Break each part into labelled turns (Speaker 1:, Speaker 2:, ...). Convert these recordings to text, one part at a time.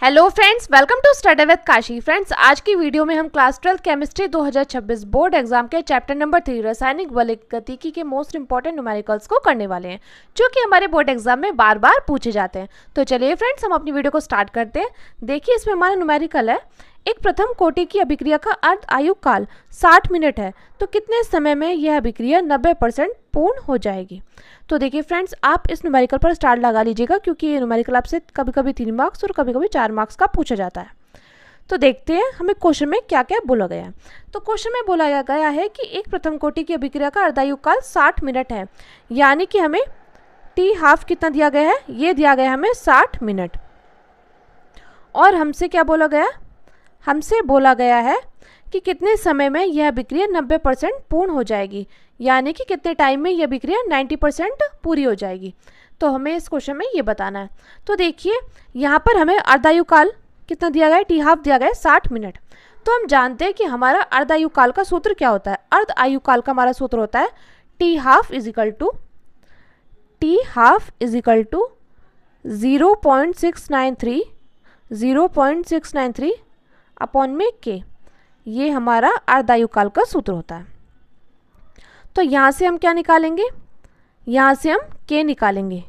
Speaker 1: Hello friends, welcome to study with Kashi. Friends, आज की video में हम क्लास 12 केमिस्ट्री 2026 बोर्ड एग्जाम के चैप्टर नंबर 3 रासायनिक बल गतिकी के मोस्ट इंपॉर्टेंट न्यूमेरिकल्स को करने वाले हैं, जो कि हमारे बोर्ड एग्जाम में बार बार पूछे जाते हैं। तो चलिए फ्रेंड्स, हम अपनी वीडियो को स्टार्ट करते हैं। देखिए, इसमें हमारा न्यूमेरिकल है, एक प्रथम कोटि की अभिक्रिया का अर्ध आयु काल 60 मिनट है, तो कितने समय में यह अभिक्रिया 90% पूर्ण हो जाएगी। तो देखिए फ्रेंड्स, आप इस न्यूमेरिकल पर स्टार लगा लीजिएगा, क्योंकि ये न्यूमेरिकल आपसे कभी कभी 3 मार्क्स और कभी कभी 4 मार्क्स का पूछा जाता है। तो देखते हैं हमें क्वेश्चन में क्या क्या बोला गया है। तो क्वेश्चन में बोला गया है कि एक प्रथम कोटि की अभिक्रिया का अर्धायु काल 60 मिनट है, यानी कि हमें टी हाफ कितना दिया गया है, ये दिया गया है हमें 60 मिनट। और हमसे क्या बोला गया, हमसे बोला गया है कि कितने समय में यह अभिक्रिया 90% पूर्ण हो जाएगी, यानी कि कितने टाइम में यह अभिक्रिया 90% पूरी हो जाएगी। तो हमें इस क्वेश्चन में ये बताना है। तो देखिए, यहाँ पर हमें अर्धायु काल कितना दिया गया है, टी हाफ दिया गया है 60 मिनट। तो हम जानते हैं कि हमारा अर्धायु काल का सूत्र क्या होता है। अर्ध आयु काल का हमारा सूत्र होता है T half is equal to 0.693 upon में के। ये हमारा अर्धायु काल का सूत्र होता है। तो यहाँ से हम क्या निकालेंगे, यहाँ से हम के निकालेंगे,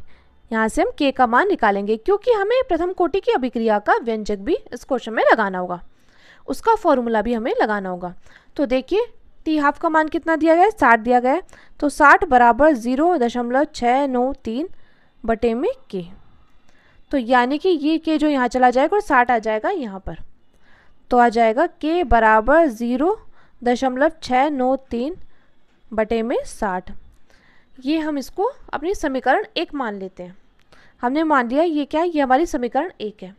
Speaker 1: यहाँ से हम के का मान निकालेंगे, क्योंकि हमें प्रथम कोटि की अभिक्रिया का व्यंजक भी इस क्वेश्चन में लगाना होगा, उसका फॉर्मूला भी हमें लगाना होगा। तो देखिए, टी हाफ का मान कितना दिया गया है, 60 दिया गया है। तो 60 बराबर 0.693 बटे में के। तो यानी कि ये के जो यहाँ चला जाएगा और 60 आ जाएगा यहाँ पर, तो आ जाएगा के बराबर 0.693 बटे में 60। ये हम इसको अपनी समीकरण 1 मान लेते हैं। हमने मान लिया ये क्या है, ये हमारी समीकरण 1 है।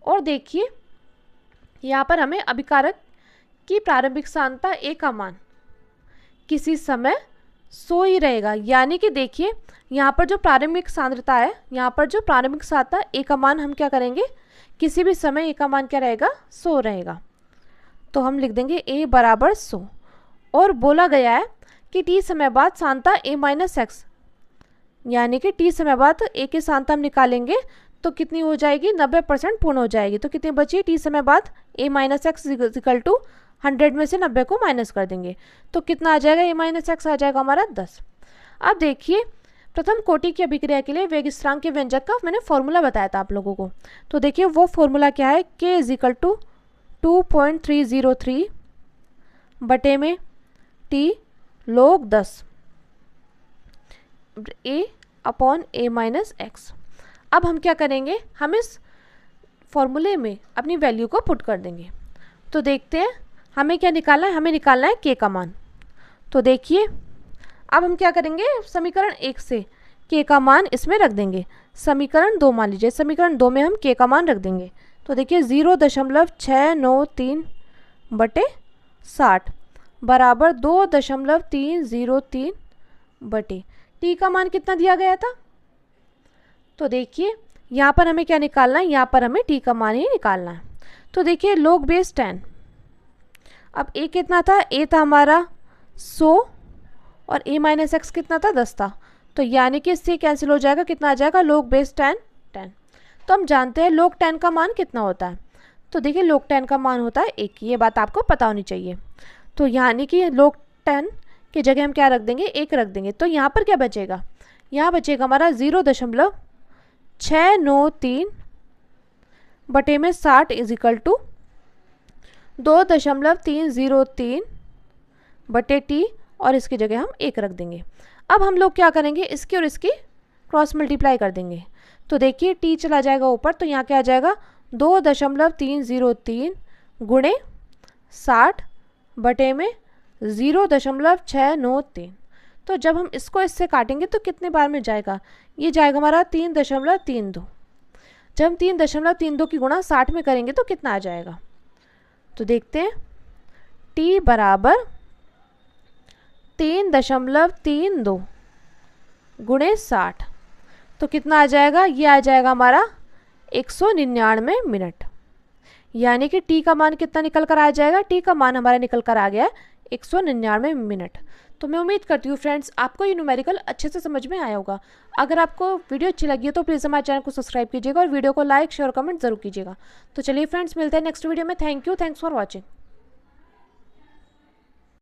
Speaker 1: और देखिए, यहाँ पर हमें अभिकारक की प्रारंभिक सांद्रता ए का मान किसी समय 100 ही रहेगा, यानी कि देखिए यहाँ पर जो प्रारंभिक सांद्रता है, यहाँ पर जो प्रारंभिक सांद्रता ए का मान हम क्या करेंगे, किसी भी समय ए का मान क्या रहेगा, 100 रहेगा। तो हम लिख देंगे ए बराबर 100। और बोला गया है कि टी समय बाद सांद्रता ए माइनस एक्स, यानी कि टी समय बाद ए की सांद्रता हम निकालेंगे तो कितनी हो जाएगी, 90% पूर्ण हो जाएगी। तो कितनी बची, टी समय बाद ए माइनस एक्स इक्वल टू 100 में से 90 को माइनस कर देंगे, तो कितना आ जाएगा, ए माइनस एक्स आ जाएगा हमारा 10। अब देखिए, प्रथम कोटि की अभिक्रिया के लिए वेग स्थिरांक के व्यंजक का मैंने फॉर्मूला बताया था आप लोगों को। तो देखिए वो फॉर्मूला क्या है, के इज इक्वल टू 2.303 बटे में टी log 10 ए अपॉन ए माइनस एक्स। अब हम क्या करेंगे, हम इस फॉर्मूले में अपनी वैल्यू को पुट कर देंगे। तो देखते हैं हमें क्या निकालना है, हमें निकालना है के का मान। तो देखिए, अब हम क्या करेंगे, समीकरण 1 से के का मान इसमें रख देंगे। समीकरण 2 मान लीजिए, समीकरण 2 में हम के का मान रख देंगे। तो देखिए 0.693 बटे 60 बराबर 2.303 बटे टी का मान कितना दिया गया था। तो देखिए यहाँ पर हमें क्या निकालना है, यहाँ पर हमें टी का मान ही निकालना है। तो देखिए log बेस 10, अब ए कितना था, ए था हमारा 100 और ए माइनस एक्स कितना था, 10 था। तो यानी कि इससे कैंसिल हो जाएगा, कितना आ जाएगा, log बेस 10 10। तो हम जानते हैं log 10 का मान कितना होता है। तो देखिए log 10 का मान होता है 1, ये बात आपको पता होनी चाहिए। तो यानी कि log 10 की जगह हम क्या रख देंगे, 1 रख देंगे। तो यहाँ पर क्या बचेगा, यहाँ बचेगा हमारा 0.693 बटे में 60 इज इक्वल टू 2.303 बटे टी, और इसकी जगह हम 1 रख देंगे। अब हम लोग क्या करेंगे, इसकी और इसकी क्रॉस मल्टीप्लाई कर देंगे। तो देखिए टी चला जाएगा ऊपर, तो यहाँ क्या आ जाएगा, 2.303 गुणे 60 बटे में 0.693। तो जब हम इसको इससे काटेंगे तो कितने बार में जाएगा, ये जाएगा हमारा 3.32। जब हम 3.32 की गुणा 60 में करेंगे तो कितना आ जाएगा। तो देखते हैं, टी बराबर 3.32 गुणे 60, तो कितना आ जाएगा, ये आ जाएगा हमारा 199 मिनट। यानी कि टी का मान कितना निकल कर आ जाएगा, टी का मान हमारा निकल कर आ गया है 199 मिनट। तो मैं उम्मीद करती हूँ फ्रेंड्स आपको ये न्यूमेरिकल अच्छे से समझ में आया होगा। अगर आपको वीडियो अच्छी लगी है तो प्लीज़ हमारे चैनल को सब्सक्राइब कीजिएगा और वीडियो को लाइक शेयर कमेंट जरूर कीजिएगा। तो चलिए फ्रेंड्स, मिलते हैं नेक्स्ट वीडियो में। Thank you, thanks for watching.